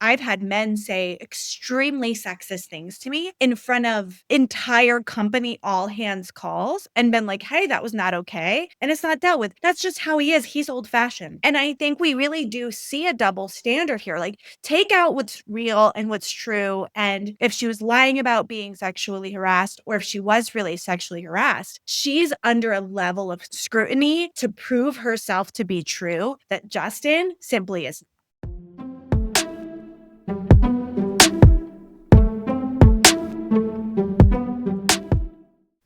I've had men say extremely sexist things to me in front of entire company all hands calls and been like, hey, that was not okay. And it's not dealt with. That's just how he is. He's old fashioned. And I think we really do see a double standard here. Like, take out what's real and what's true. And if she was lying about being sexually harassed, or if she was really sexually harassed, she's under a level of scrutiny to prove herself to be true that Justin simply is.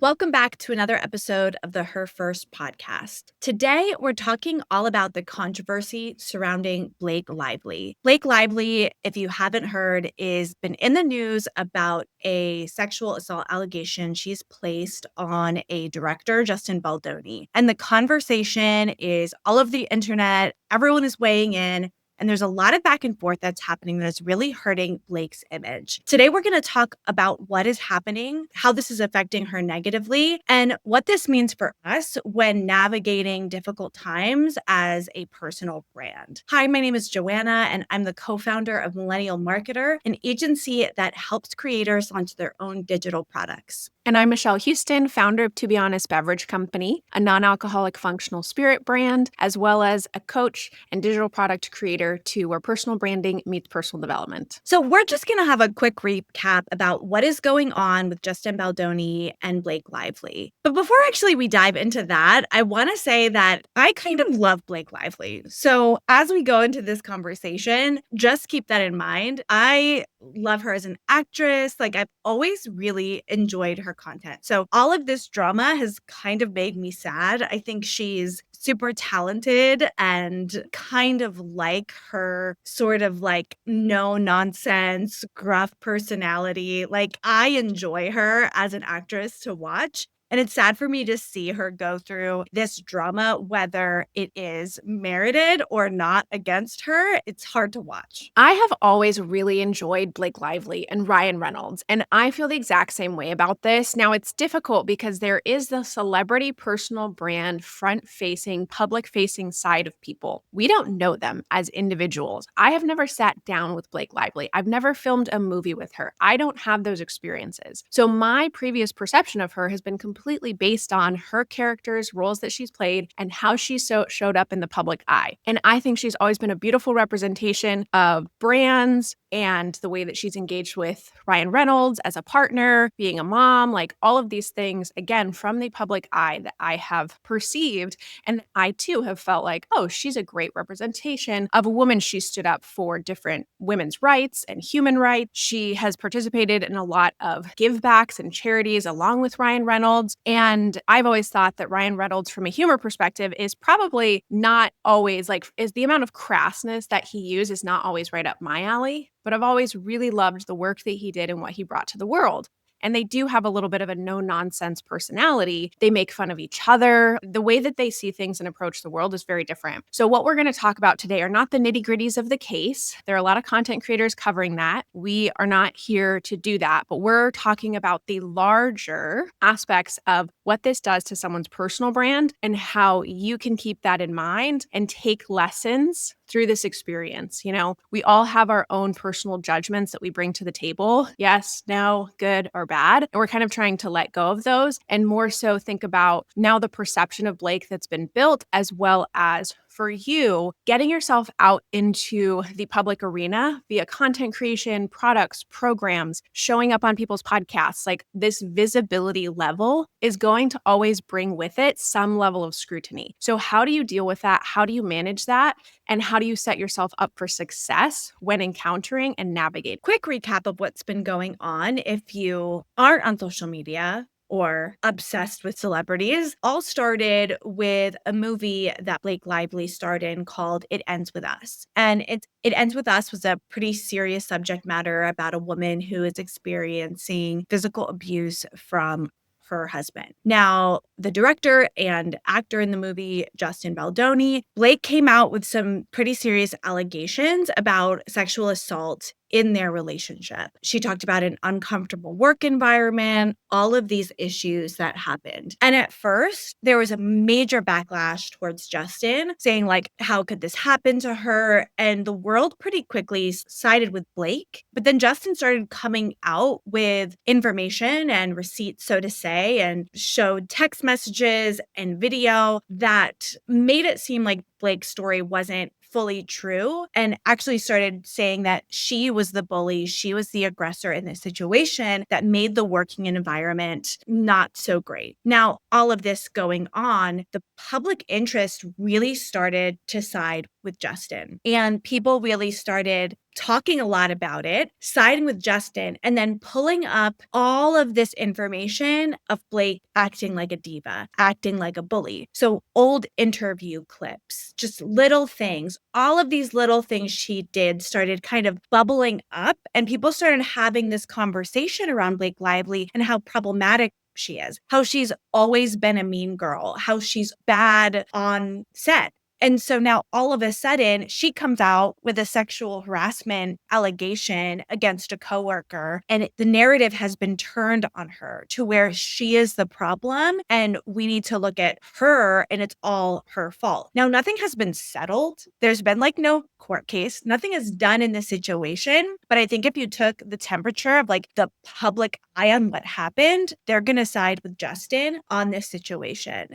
Welcome back to another episode of the Her First podcast. Today, we're talking all about the controversy surrounding Blake Lively. Blake Lively, if you haven't heard, is been in the news about a sexual assault allegation she's placed on a director, Justin Baldoni. And the conversation is all over the internet. Everyone is weighing in. And there's a lot of back and forth that's happening that's really hurting Blake's image. Today, we're going to talk about what is happening, how this is affecting her negatively, and what this means for us when navigating difficult times as a personal brand. Hi, my name is Joanna, and I'm the co-founder of Millennial Marketer, an agency that helps creators launch their own digital products. And I'm Michelle Houston, founder of To Be Honest Beverage Company, a non-alcoholic functional spirit brand, as well as a coach and digital product creator to where personal branding meets personal development. So we're just going to have a quick recap about what is going on with Justin Baldoni and Blake Lively. But before actually we dive into that, I want to say that I kind of love Blake Lively. So as we go into this conversation, just keep that in mind. I love her as an actress. Like, I've always really enjoyed her content. So all of this drama has kind of made me sad. I think she's super talented and kind of like her sort of like no nonsense, gruff personality. Like, I enjoy her as an actress to watch. And it's sad for me to see her go through this drama, whether it is merited or not against her. It's hard to watch. I have always really enjoyed Blake Lively and Ryan Reynolds, and I feel the exact same way about this. Now, it's difficult because there is the celebrity personal brand, front-facing, public-facing side of people. We don't know them as individuals. I have never sat down with Blake Lively. I've never filmed a movie with her. I don't have those experiences. So my previous perception of her has been completely based on her characters, roles that she's played, and how she showed up in the public eye. And I think she's always been a beautiful representation of brands and the way that she's engaged with Ryan Reynolds as a partner, being a mom, like all of these things, again, from the public eye that I have perceived. And I too have felt like, oh, she's a great representation of a woman. She stood up for different women's rights and human rights. She has participated in a lot of givebacks and charities along with Ryan Reynolds. And I've always thought that Ryan Reynolds, from a humor perspective, is probably not always is the amount of crassness that he uses is not always right up my alley. But I've always really loved the work that he did and what he brought to the world. And they do have a little bit of a no-nonsense personality. They make fun of each other. The way that they see things and approach the world is very different. So what we're going to talk about today are not the nitty-gritties of the case. There are a lot of content creators covering that. We are not here to do that, but we're talking about the larger aspects of what this does to someone's personal brand and how you can keep that in mind and take lessons through this experience. You know, we all have our own personal judgments that we bring to the table. Yes, no, good, or bad. And we're kind of trying to let go of those and more so think about now the perception of Blake that's been built, as well as for you, getting yourself out into the public arena via content creation, products, programs, showing up on people's podcasts. Like, this visibility level is going to always bring with it some level of scrutiny. So how do you deal with that? How do you manage that? And how do you set yourself up for success when encountering and navigating? Quick recap of what's been going on if you aren't on social media or obsessed with celebrities. All started with a movie that Blake Lively starred in called It Ends With Us. And It Ends With Us was a pretty serious subject matter about a woman who is experiencing physical abuse from her husband. Now, the director and actor in the movie, Justin Baldoni, Blake came out with some pretty serious allegations about sexual assault in their relationship. She talked about an uncomfortable work environment, all of these issues that happened. And at first, there was a major backlash towards Justin, saying, like, how could this happen to her? And the world pretty quickly sided with Blake. But then Justin started coming out with information and receipts, so to say, and showed text messages and video that made it seem like Blake's story wasn't fully true, and actually started saying that she was the bully, she was the aggressor in this situation that made the working environment not so great. Now, all of this going on, the public interest really started to side with Justin, and people really started talking a lot about it, siding with Justin, and then pulling up all of this information of Blake acting like a diva, acting like a bully. So old interview clips, just little things, all of these little things she did started kind of bubbling up, and people started having this conversation around Blake Lively and how problematic she is, how she's always been a mean girl, how she's bad on set. And so now all of a sudden she comes out with a sexual harassment allegation against a coworker, and the narrative has been turned on her to where she is the problem and we need to look at her and it's all her fault. Now, nothing has been settled. There's been like no court case. Nothing is done in this situation. But I think if you took the temperature of like the public eye on what happened, they're going to side with Justin on this situation.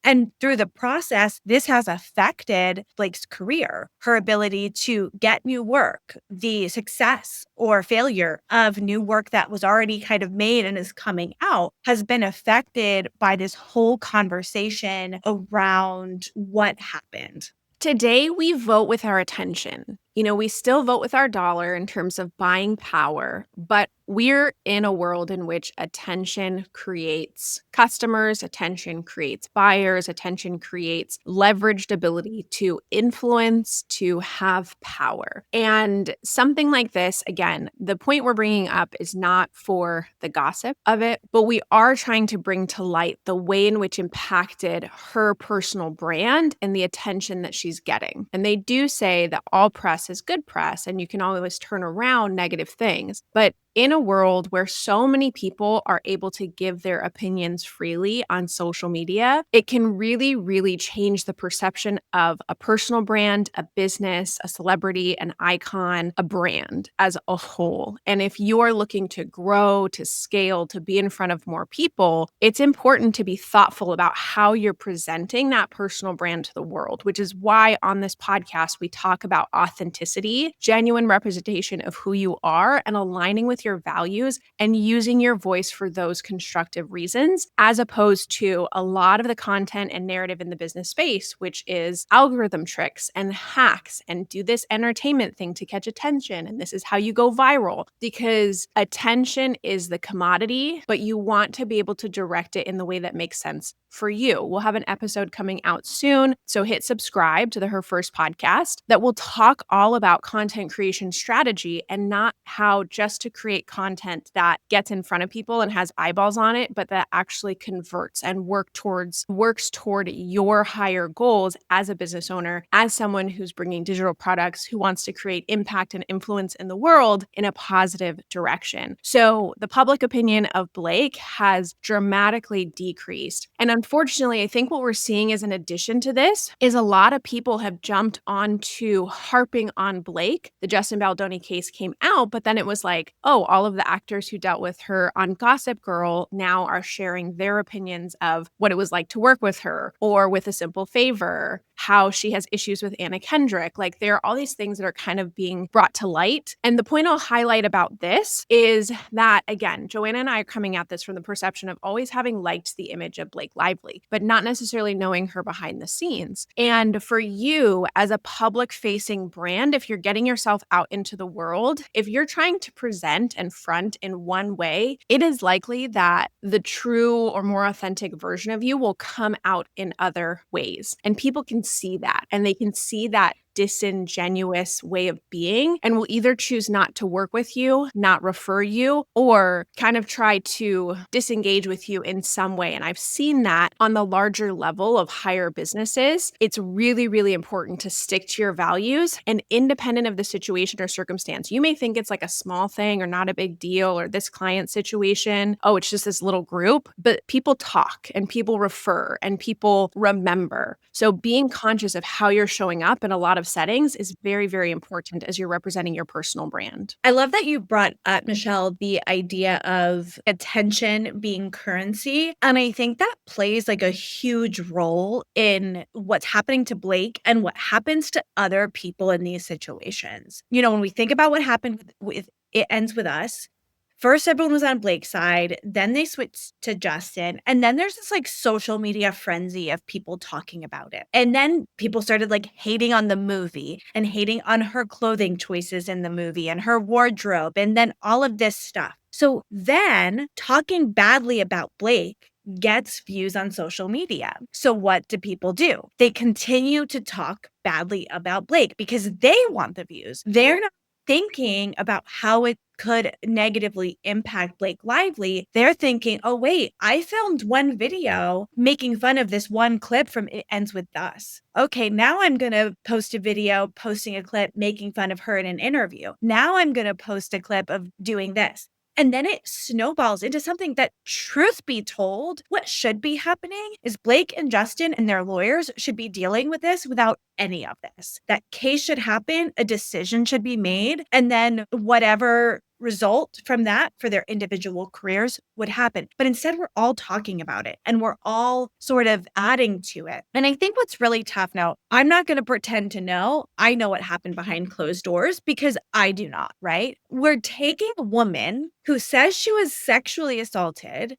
And through the process, this has affected Blake's career, her ability to get new work, the success or failure of new work that was already kind of made and is coming out has been affected by this whole conversation around what happened. Today, we vote with our attention. We still vote with our dollar in terms of buying power, but we're in a world in which attention creates customers, attention creates buyers, attention creates leveraged ability to influence, to have power. And something like this, again, the point we're bringing up is not for the gossip of it, but we are trying to bring to light the way in which impacted her personal brand and the attention that she's getting. And they do say that all press is good press, and you can always turn around negative things. But in a world where so many people are able to give their opinions freely on social media, it can really, really change the perception of a personal brand, a business, a celebrity, an icon, a brand as a whole. And if you are looking to grow, to scale, to be in front of more people, it's important to be thoughtful about how you're presenting that personal brand to the world, which is why on this podcast, we talk about authenticity, genuine representation of who you are, and aligning with your values and using your voice for those constructive reasons, as opposed to a lot of the content and narrative in the business space, which is algorithm tricks and hacks and do this entertainment thing to catch attention. And this is how you go viral, because attention is the commodity, but you want to be able to direct it in the way that makes sense for you. We'll have an episode coming out soon. So hit subscribe to Her First podcast that will talk all about content creation strategy and not how just to create content that gets in front of people and has eyeballs on it, but that actually converts and works toward your higher goals as a business owner, as someone who's bringing digital products, who wants to create impact and influence in the world in a positive direction. So the public opinion of Blake has dramatically decreased. And unfortunately, I think what we're seeing as an addition to this is a lot of people have jumped onto harping on Blake. The Justin Baldoni case came out, but then it was like, oh, all of the actors who dealt with her on Gossip Girl now are sharing their opinions of what it was like to work with her, or with A Simple Favor, how she has issues with Anna Kendrick. Like, there are all these things that are kind of being brought to light. And the point I'll highlight about this is that, again, Joanna and I are coming at this from the perception of always having liked the image of Blake Lively, but not necessarily knowing her behind the scenes. And for you as a public facing brand, if you're getting yourself out into the world, if you're trying to present and front in one way, it is likely that the true or more authentic version of you will come out in other ways. And people can see that, and they can see that disingenuous way of being and will either choose not to work with you, not refer you, or kind of try to disengage with you in some way. And I've seen that on the larger level of higher businesses. It's really, really important to stick to your values and independent of the situation or circumstance. You may think it's like a small thing or not a big deal or this client situation. Oh, it's just this little group, but people talk and people refer and people remember. So being conscious of how you're showing up in a lot of settings is very, very important as you're representing your personal brand. I love that you brought up, Michelle, the idea of attention being currency. And I think that plays like a huge role in what's happening to Blake and what happens to other people in these situations. You know, when we think about what happened with It Ends With Us, first, everyone was on Blake's side, then they switched to Justin, and then there's this, like, social media frenzy of people talking about it, and then people started, like, hating on the movie and hating on her clothing choices in the movie and her wardrobe, and then all of this stuff. So then talking badly about Blake gets views on social media. So what do people do? They continue to talk badly about Blake because they want the views. They're not thinking about how it could negatively impact Blake Lively. They're thinking, oh, wait, I filmed one video making fun of this one clip from It Ends With Us. Okay, now I'm going to post a video posting a clip making fun of her in an interview. Now I'm going to post a clip of doing this. And then it snowballs into something that, truth be told, what should be happening is Blake and Justin and their lawyers should be dealing with this without any of this. That case should happen, a decision should be made, and then whatever result from that for their individual careers would happen. But instead, we're all talking about it and we're all sort of adding to it. And I think what's really tough now, I'm not going to pretend to know. I know what happened behind closed doors because I do not, right? We're taking a woman who says she was sexually assaulted,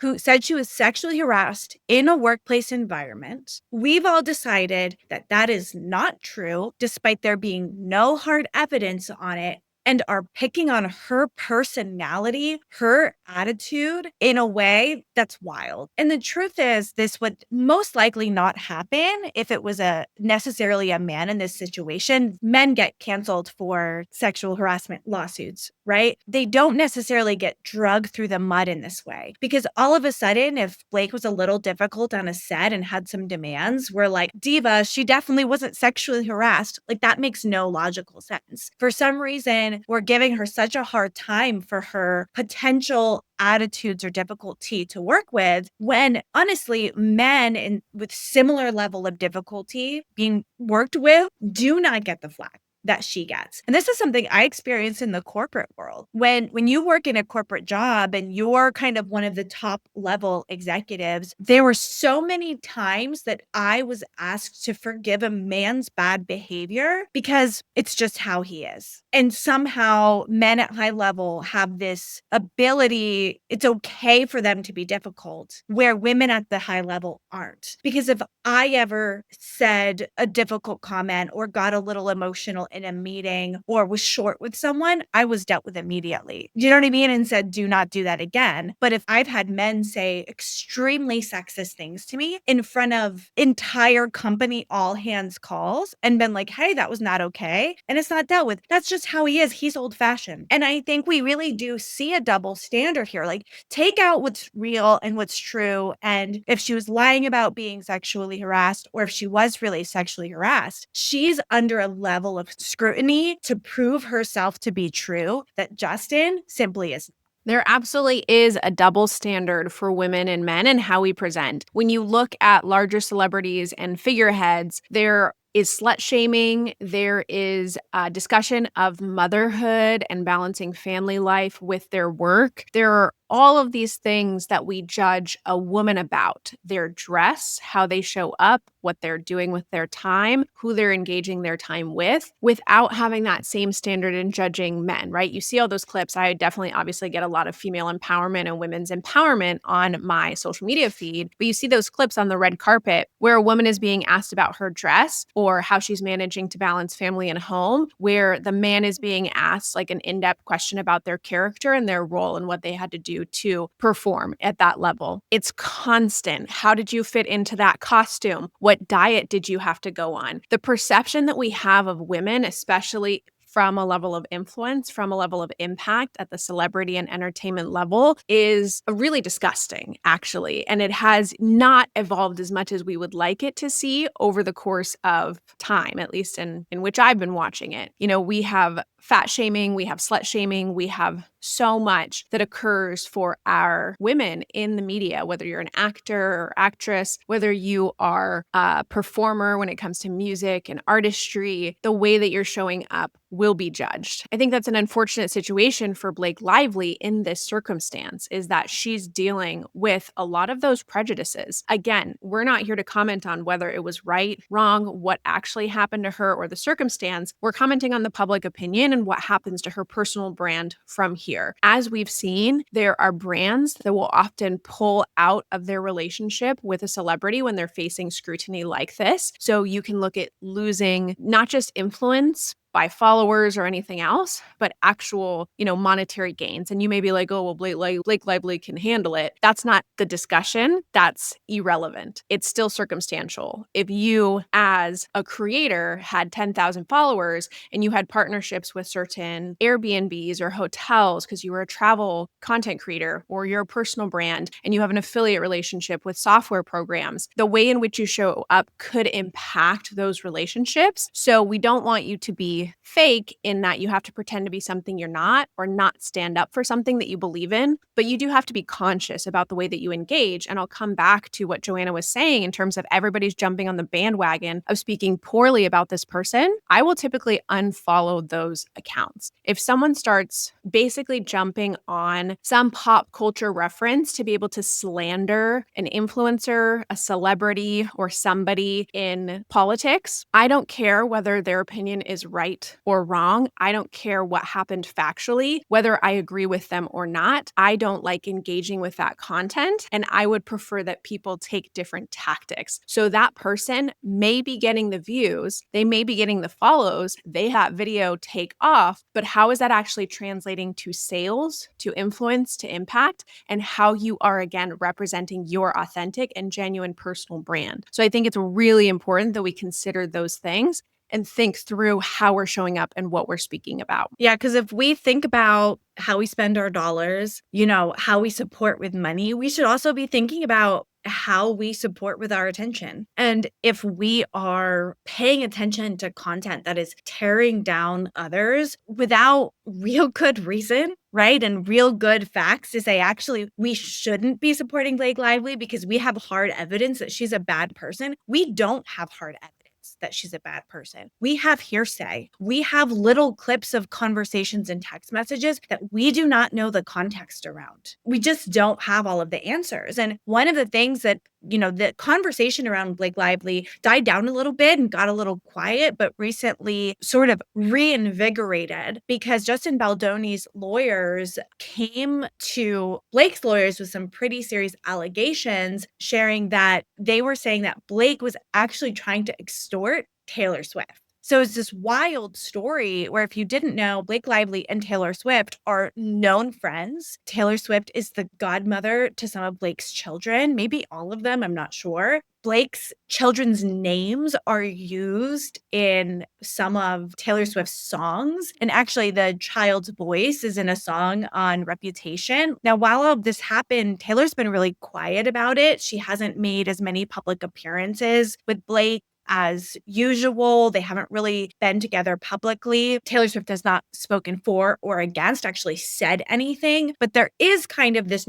who said she was sexually harassed in a workplace environment. We've all decided that that is not true, despite there being no hard evidence on it, and are picking on her personality, her attitude in a way that's wild. And the truth is, this would most likely not happen if it was necessarily a man in this situation. Men get canceled for sexual harassment lawsuits, right? They don't necessarily get dragged through the mud in this way because all of a sudden, if Blake was a little difficult on a set and had some demands, we're like, diva, she definitely wasn't sexually harassed. Like that makes no logical sense. For some reason, we're giving her such a hard time for her potential attitudes or difficulty to work with when honestly men with similar level of difficulty being worked with do not get the flack that she gets. And this is something I experienced in the corporate world. When you work in a corporate job and you're kind of one of the top level executives, there were so many times that I was asked to forgive a man's bad behavior because it's just how he is. And somehow men at high level have this ability, it's okay for them to be difficult, where women at the high level aren't. Because if I ever said a difficult comment or got a little emotional in a meeting or was short with someone, I was dealt with immediately. You know what I mean? And said, do not do that again. But if I've had men say extremely sexist things to me in front of entire company all hands calls and been like, hey, that was not okay, and it's not dealt with, that's just how he is. He's old fashioned. And I think we really do see a double standard here. Like, take out what's real and what's true. And if she was lying about being sexually harassed, or if she was really sexually harassed, she's under a level of scrutiny to prove herself to be true that Justin simply isn't. There absolutely is a double standard for women and men and how we present. When you look at larger celebrities and figureheads, there is slut shaming. There is a discussion of motherhood and balancing family life with their work. There are all of these things that we judge a woman about: their dress, how they show up, what they're doing with their time, who they're engaging their time with, without having that same standard in judging men, right? You see all those clips. I definitely obviously get a lot of female empowerment and women's empowerment on my social media feed, but you see those clips on the red carpet where a woman is being asked about her dress or how she's managing to balance family and home, where the man is being asked like an in-depth question about their character and their role and what they had to do you to perform at that level. It's constant. How did you fit into that costume? What diet did you have to go on? The perception that we have of women, especially from a level of influence, from a level of impact at the celebrity and entertainment level, is really disgusting, actually. And it has not evolved as much as we would like it to see over the course of time, at least in which I've been watching it. You know, we have fat shaming, we have slut shaming, we have so much that occurs for our women in the media, whether you're an actor or actress, whether you are a performer when it comes to music and artistry, the way that you're showing up will be judged. I think that's an unfortunate situation for Blake Lively in this circumstance, is that she's dealing with a lot of those prejudices. Again, we're not here to comment on whether it was right, wrong, what actually happened to her or the circumstance. We're commenting on the public opinion and what happens to her personal brand from here. As we've seen, there are brands that will often pull out of their relationship with a celebrity when they're facing scrutiny like this. So you can look at losing not just influence by followers or anything else, but actual, monetary gains. And you may be like, oh, well, Blake Lively can handle it. That's not the discussion. That's irrelevant. It's still circumstantial. If you, as a creator, had 10,000 followers and you had partnerships with certain Airbnbs or hotels because you were a travel content creator or you're a personal brand and you have an affiliate relationship with software programs, the way in which you show up could impact those relationships. So we don't want you to be fake in that you have to pretend to be something you're not or not stand up for something that you believe in, but you do have to be conscious about the way that you engage. And I'll come back to what Joanna was saying in terms of everybody's jumping on the bandwagon of speaking poorly about this person. I will typically unfollow those accounts. If someone starts basically jumping on some pop culture reference to be able to slander an influencer, a celebrity, or somebody in politics, I don't care whether their opinion is right or wrong. I don't care what happened factually, whether I agree with them or not. I don't like engaging with that content, and I would prefer that people take different tactics. So that person may be getting the views, they may be getting the follows, they have video take off, but how is that actually translating to sales, to influence, to impact, and how you are, again, representing your authentic and genuine personal brand? So I think it's really important that we consider those things and think through how we're showing up and what we're speaking about. Yeah, because if we think about how we spend our dollars, how we support with money, we should also be thinking about how we support with our attention. And if we are paying attention to content that is tearing down others without real good reason, right? And real good facts to say, actually, we shouldn't be supporting Blake Lively because we have hard evidence that she's a bad person. We don't have hard evidence that she's a bad person. We have hearsay. We have little clips of conversations and text messages that we do not know the context around. We just don't have all of the answers. And one of the things that, the conversation around Blake Lively died down a little bit and got a little quiet, but recently sort of reinvigorated because Justin Baldoni's lawyers came to Blake's lawyers with some pretty serious allegations, sharing that they were saying that Blake was actually trying to extort Taylor Swift. So it's this wild story where, if you didn't know, Blake Lively and Taylor Swift are known friends. Taylor Swift is the godmother to some of Blake's children, maybe all of them, I'm not sure. Blake's children's names are used in some of Taylor Swift's songs. And actually, the child's voice is in a song on Reputation. Now, while all of this happened, Taylor's been really quiet about it. She hasn't made as many public appearances with Blake as usual. They haven't really been together publicly. Taylor Swift has not spoken for or against, actually said anything, but there is kind of this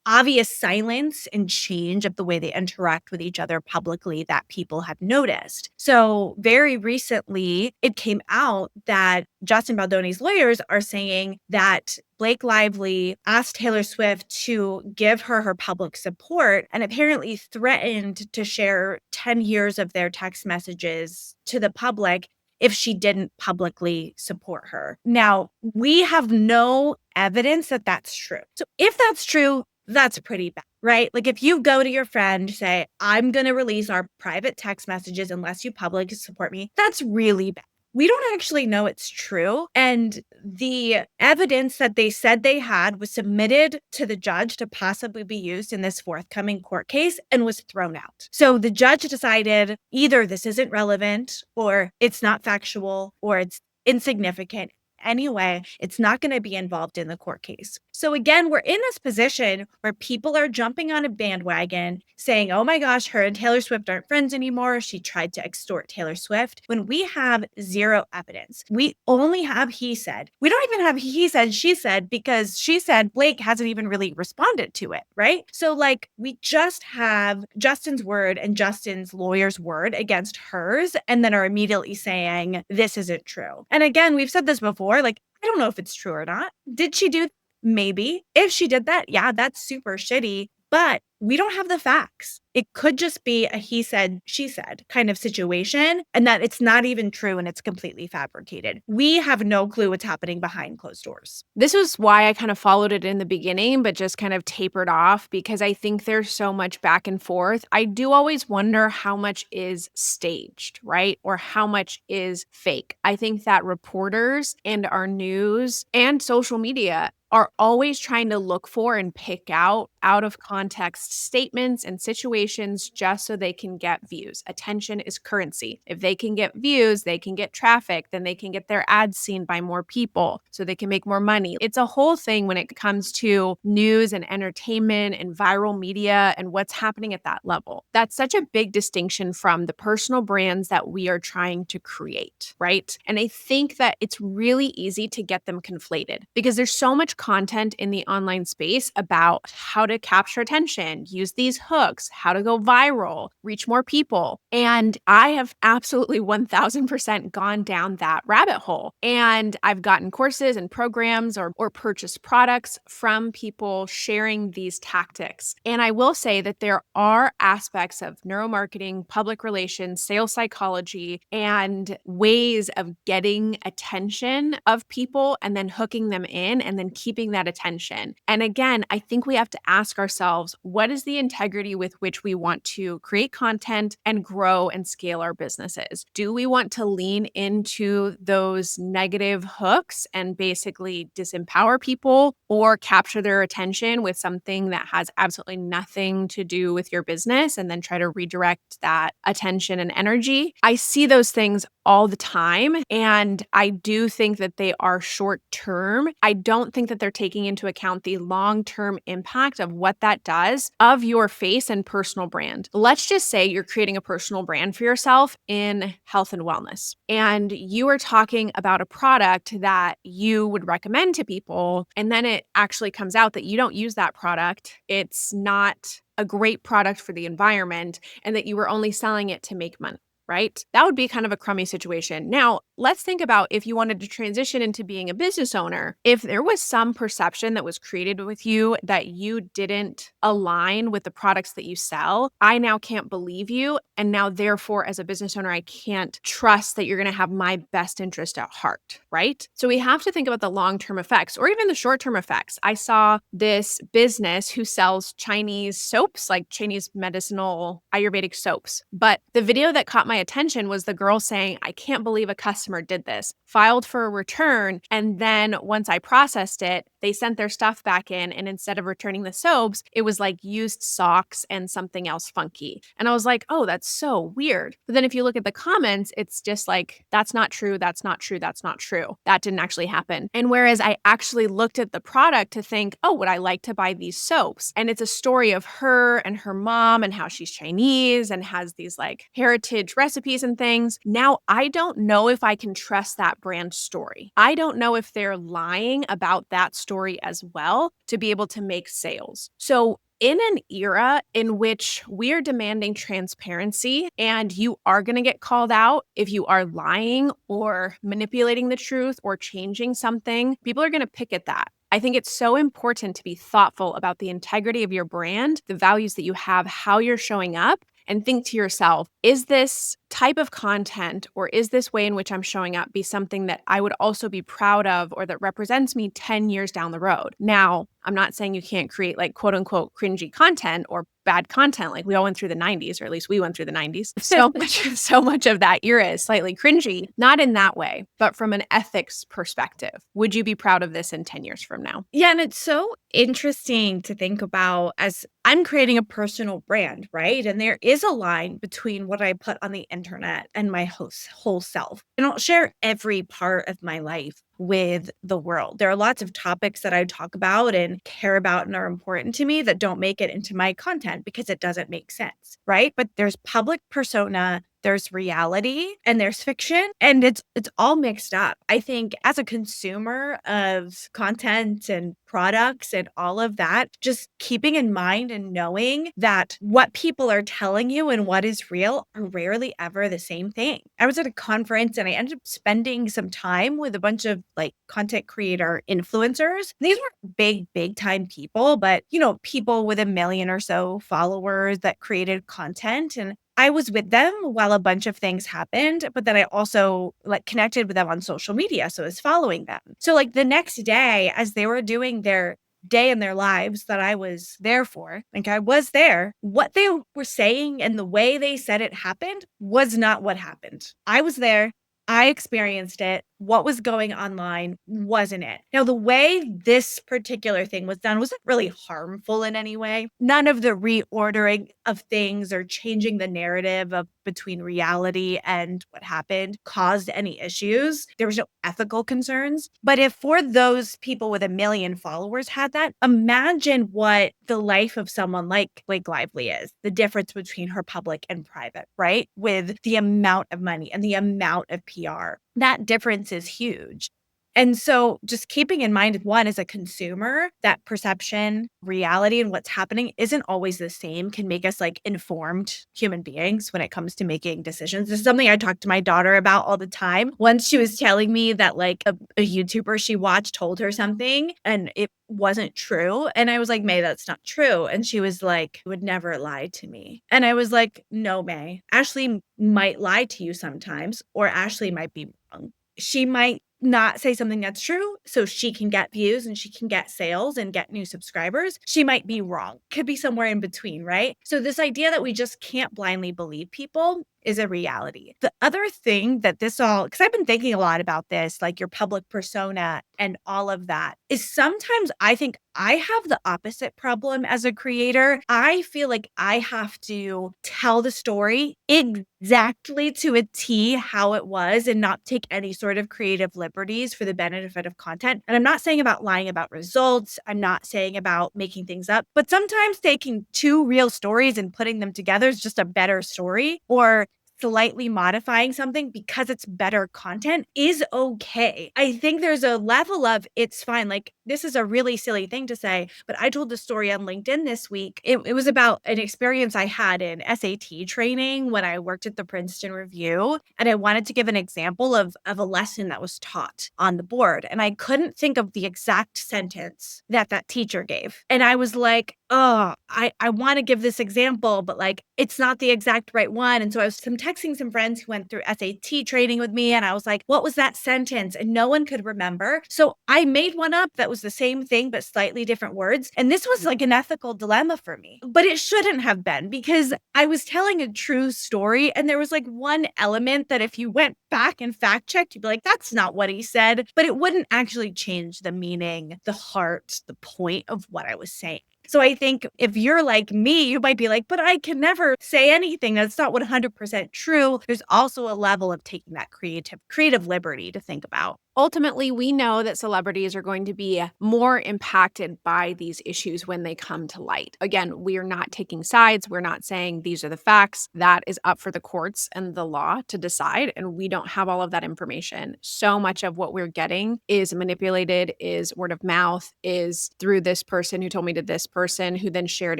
obvious silence and change of the way they interact with each other publicly that people have noticed. So very recently, it came out that Justin Baldoni's lawyers are saying that Blake Lively asked Taylor Swift to give her public support and apparently threatened to share 10 years of their text messages to the public if she didn't publicly support her. Now, we have no evidence that that's true. So if that's true, that's pretty bad, right? Like, if you go to your friend, say, I'm going to release our private text messages unless you publicly support me, that's really bad. we don't actually know it's true. And the evidence that they said they had was submitted to the judge to possibly be used in this forthcoming court case and was thrown out. So the judge decided either this isn't relevant or it's not factual or it's insignificant. Anyway, it's not going to be involved in the court case. So again, we're in this position where people are jumping on a bandwagon saying, oh my gosh, her and Taylor Swift aren't friends anymore. She tried to extort Taylor Swift, when we have zero evidence. We only have he said. We don't even have he said, she said, because she said Blake hasn't even really responded to it, right? So like we just have Justin's word and Justin's lawyer's word against hers, and then are immediately saying this isn't true. And again, we've said this before, like, I don't know if it's true or not. Did she do? Maybe. If she did that, yeah, that's super shitty, but we don't have the facts. It could just be a he said, she said kind of situation, and that it's not even true and it's completely fabricated. We have no clue what's happening behind closed doors. This was why I kind of followed it in the beginning, but just kind of tapered off because I think there's so much back and forth. I do always wonder how much is staged, right? Or how much is fake. I think that reporters and our news and social media are always trying to look for and pick out of context statements and situations just so they can get views. Attention is currency. If they can get views, they can get traffic, then they can get their ads seen by more people so they can make more money. It's a whole thing when it comes to news and entertainment and viral media and what's happening at that level. That's such a big distinction from the personal brands that we are trying to create, right? And I think that it's really easy to get them conflated because there's so much content in the online space about how to capture attention, use these hooks, how to go viral, reach more people. And I have absolutely 1000% gone down that rabbit hole. And I've gotten courses and programs or purchased products from people sharing these tactics. And I will say that there are aspects of neuromarketing, public relations, sales psychology, and ways of getting attention of people and then hooking them in and then keeping that attention. And again, I think we have to ask ourselves, what is the integrity with which we want to create content and grow and scale our businesses? Do we want to lean into those negative hooks and basically disempower people or capture their attention with something that has absolutely nothing to do with your business and then try to redirect that attention and energy? I see those things all the time. And I do think that they are short term. I don't think that they're taking into account the long term impact of what that does of your face and personal brand. Let's just say you're creating a personal brand for yourself in health and wellness, and you are talking about a product that you would recommend to people. And then it actually comes out that you don't use that product. It's not a great product for the environment, and that you were only selling it to make money. Right? That would be kind of a crummy situation. Now, let's think about if you wanted to transition into being a business owner. If there was some perception that was created with you that you didn't align with the products that you sell, I now can't believe you. And now, therefore, as a business owner, I can't trust that you're going to have my best interest at heart. Right? So we have to think about the long-term effects or even the short-term effects. I saw this business who sells Chinese soaps, like Chinese medicinal Ayurvedic soaps. But the video that caught my attention was the girl saying, I can't believe a customer did this, filed for a return. And then once I processed it, they sent their stuff back in. And instead of returning the soaps, it was like used socks and something else funky. And I was like, oh, that's so weird. But then if you look at the comments, it's just like, that's not true. That's not true. That's not true. That didn't actually happen. And whereas I actually looked at the product to think, oh, would I like to buy these soaps? And it's a story of her and her mom and how she's Chinese and has these like heritage recipes and things. Now, I don't know if I can trust that brand story. I don't know if they're lying about that story as well to be able to make sales. So in an era in which we're demanding transparency and you are going to get called out if you are lying or manipulating the truth or changing something, people are going to pick at that. I think it's so important to be thoughtful about the integrity of your brand, the values that you have, how you're showing up, and think to yourself, is this type of content or is this way in which I'm showing up be something that I would also be proud of or that represents me 10 years down the road? Now, I'm not saying you can't create like quote unquote cringy content or bad content. Like we all went through the 90s, or at least we went through the 90s. So much of that era is slightly cringy, not in that way, but from an ethics perspective. Would you be proud of this in 10 years from now? Yeah, and it's so interesting to think about as I'm creating a personal brand, right? And there is a line between what I put on the internet and my whole self. I don't share every part of my life with the world. There are lots of topics that I talk about and care about and are important to me that don't make it into my content because it doesn't make sense, right? But there's public persona, there's reality, and there's fiction, and it's all mixed up. I think as a consumer of content and products and all of that, just keeping in mind and knowing that what people are telling you and what is real are rarely ever the same thing. I was at a conference and I ended up spending some time with a bunch of like content creator influencers. These weren't big time people, but people with a million or so followers that created content. And I was with them while a bunch of things happened, but then I also like connected with them on social media. So I was following them. So like the next day, as they were doing their day in their lives that I was there for, like I was there, what they were saying and the way they said it happened was not what happened. I was there. I experienced it. What was going online wasn't it. Now, the way this particular thing was done wasn't really harmful in any way. None of the reordering of things or changing the narrative of between reality and what happened caused any issues. There was no ethical concerns. But if for those people with a million followers had that, imagine what the life of someone like Blake Lively is, the difference between her public and private, right? With the amount of money and the amount of PR. That difference is huge. And so just keeping in mind, one, as a consumer, that perception, reality, and what's happening isn't always the same, can make us like informed human beings when it comes to making decisions. This is something I talk to my daughter about all the time. Once she was telling me that like a YouTuber she watched told her something and it wasn't true. And I was like, May, that's not true. And she was like, would never lie to me. And I was like, no, May, Ashley might lie to you sometimes, or Ashley might be wrong. She might not say something that's true so she can get views and she can get sales and get new subscribers. She might be wrong. Could be somewhere in between, right? So this idea that we just can't blindly believe people is a reality. The other thing that because I've been thinking a lot about this, like your public persona and all of that, is sometimes I think I have the opposite problem as a creator. I feel like I have to tell the story exactly to a T how it was and not take any sort of creative liberties for the benefit of content. And I'm not saying about lying about results. I'm not saying about making things up, but sometimes taking two real stories and putting them together is just a better story, or slightly modifying something because it's better content is okay. I think there's a level of it's fine. Like, this is a really silly thing to say, but I told the story on LinkedIn this week. It was about an experience I had in SAT training when I worked at the Princeton Review. And I wanted to give an example of a lesson that was taught on the board. And I couldn't think of the exact sentence that teacher gave. And I was like, oh, I want to give this example, but like, it's not the exact right one. And so I was texting some friends who went through SAT training with me. And I was like, what was that sentence? And no one could remember. So I made one up that was the same thing, but slightly different words. And this was like an ethical dilemma for me, but it shouldn't have been because I was telling a true story. And there was like one element that if you went back and fact checked, you'd be like, that's not what he said, but it wouldn't actually change the meaning, the heart, the point of what I was saying. So I think if you're like me, you might be like, but I can never say anything that's not 100% true. There's also a level of taking that creative liberty to think about. Ultimately, we know that celebrities are going to be more impacted by these issues when they come to light. Again, we are not taking sides. We're not saying these are the facts. That is up for the courts and the law to decide, and we don't have all of that information. So much of what we're getting is manipulated, is word of mouth, is through this person who told me to this person who then shared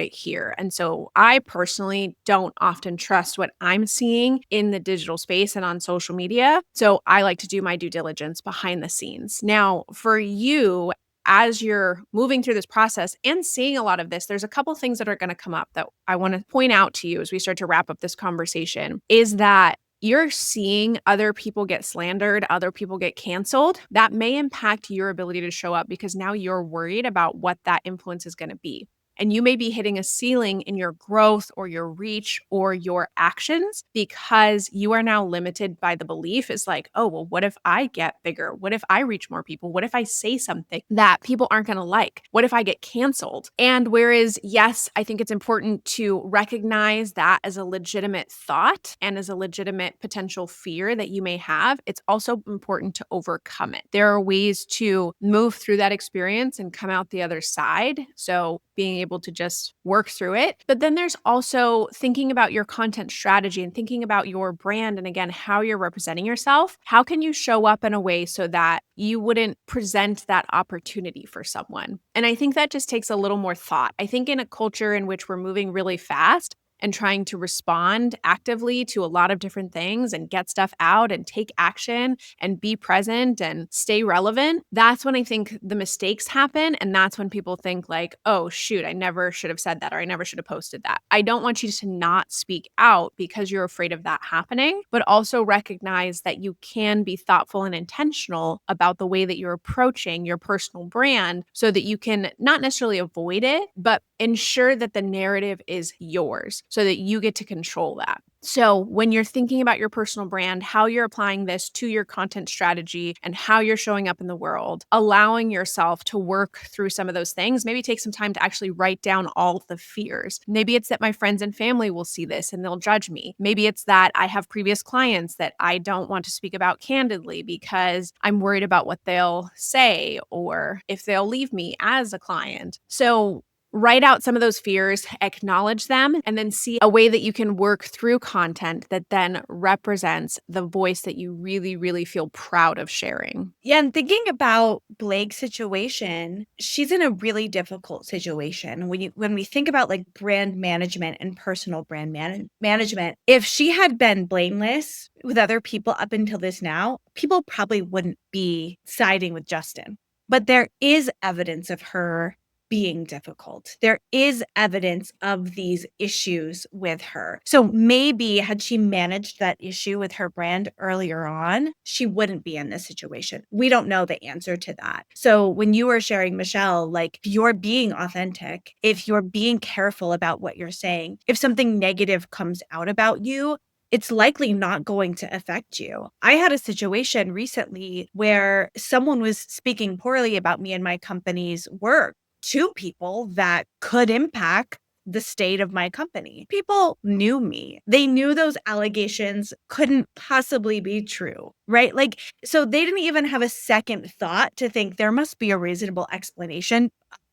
it here. And so I personally don't often trust what I'm seeing in the digital space and on social media. So I like to do my due diligence behind the scenes. Now, for you, as you're moving through this process and seeing a lot of this, there's a couple things that are going to come up that I want to point out to you as we start to wrap up this conversation, is that you're seeing other people get slandered, other people get canceled. That may impact your ability to show up because now you're worried about what that influence is going to be. And you may be hitting a ceiling in your growth or your reach or your actions because you are now limited by the belief is like, oh, well, what if I get bigger? What if I reach more people? What if I say something that people aren't going to like? What if I get canceled? And whereas, yes, I think it's important to recognize that as a legitimate thought and as a legitimate potential fear that you may have, it's also important to overcome it. There are ways to move through that experience and come out the other side. So being able to just work through it. But then there's also thinking about your content strategy and thinking about your brand and again, how you're representing yourself. How can you show up in a way so that you wouldn't present that opportunity for someone? And I think that just takes a little more thought. I think in a culture in which we're moving really fast, and trying to respond actively to a lot of different things and get stuff out and take action and be present and stay relevant, that's when I think the mistakes happen. And that's when people think like, oh, shoot, I never should have said that or I never should have posted that. I don't want you to not speak out because you're afraid of that happening, but also recognize that you can be thoughtful and intentional about the way that you're approaching your personal brand so that you can not necessarily avoid it, but ensure that the narrative is yours so that you get to control that. So, when you're thinking about your personal brand, how you're applying this to your content strategy and how you're showing up in the world, allowing yourself to work through some of those things, maybe take some time to actually write down all of the fears. Maybe it's that my friends and family will see this and they'll judge me. Maybe it's that I have previous clients that I don't want to speak about candidly because I'm worried about what they'll say or if they'll leave me as a client. So, write out some of those fears, acknowledge them, and then see a way that you can work through content that then represents the voice that you really, really feel proud of sharing. Yeah, and thinking about Blake's situation, she's in a really difficult situation. When we think about like brand management and personal brand management, if she had been blameless with other people up until this now, people probably wouldn't be siding with Justin. But there is evidence of her being difficult. There is evidence of these issues with her. So maybe had she managed that issue with her brand earlier on, she wouldn't be in this situation. We don't know the answer to that. So when you were sharing, Michelle, like if you're being authentic, if you're being careful about what you're saying, if something negative comes out about you, it's likely not going to affect you. I had a situation recently where someone was speaking poorly about me and my company's work to people that could impact the state of my company. People knew me. They knew those allegations couldn't possibly be true, right? Like, so they didn't even have a second thought to think there must be a reasonable explanation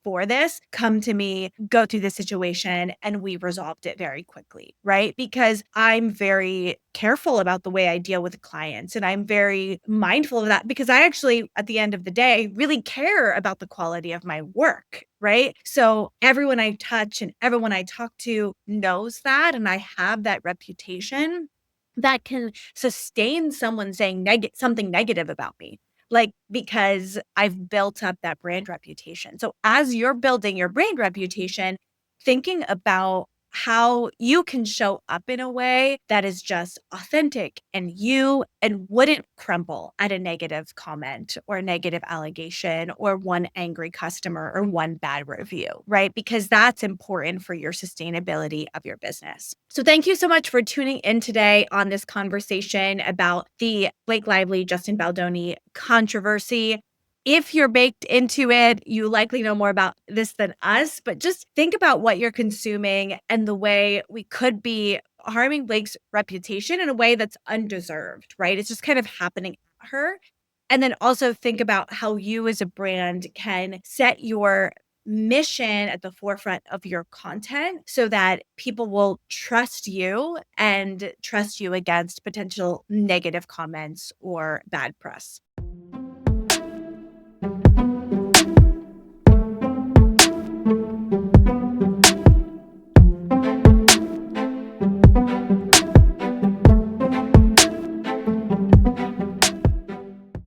for this. Come to me, go through the situation, and we resolved it very quickly, right? Because I'm very careful about the way I deal with clients and I'm very mindful of that because I actually, at the end of the day, really care about the quality of my work, right? So everyone I touch and everyone I talk to knows that, and I have that reputation that can sustain someone saying something negative about me, like, because I've built up that brand reputation. So as you're building your brand reputation, thinking about how you can show up in a way that is just authentic and you and wouldn't crumble at a negative comment or a negative allegation or one angry customer or one bad review, right? Because that's important for your sustainability of your business. So thank you so much for tuning in today on this conversation about the Blake Lively, Justin Baldoni controversy. If you're baked into it, you likely know more about this than us, but just think about what you're consuming and the way we could be harming Blake's reputation in a way that's undeserved, right? It's just kind of happening at her. And then also think about how you as a brand can set your mission at the forefront of your content so that people will trust you and trust you against potential negative comments or bad press.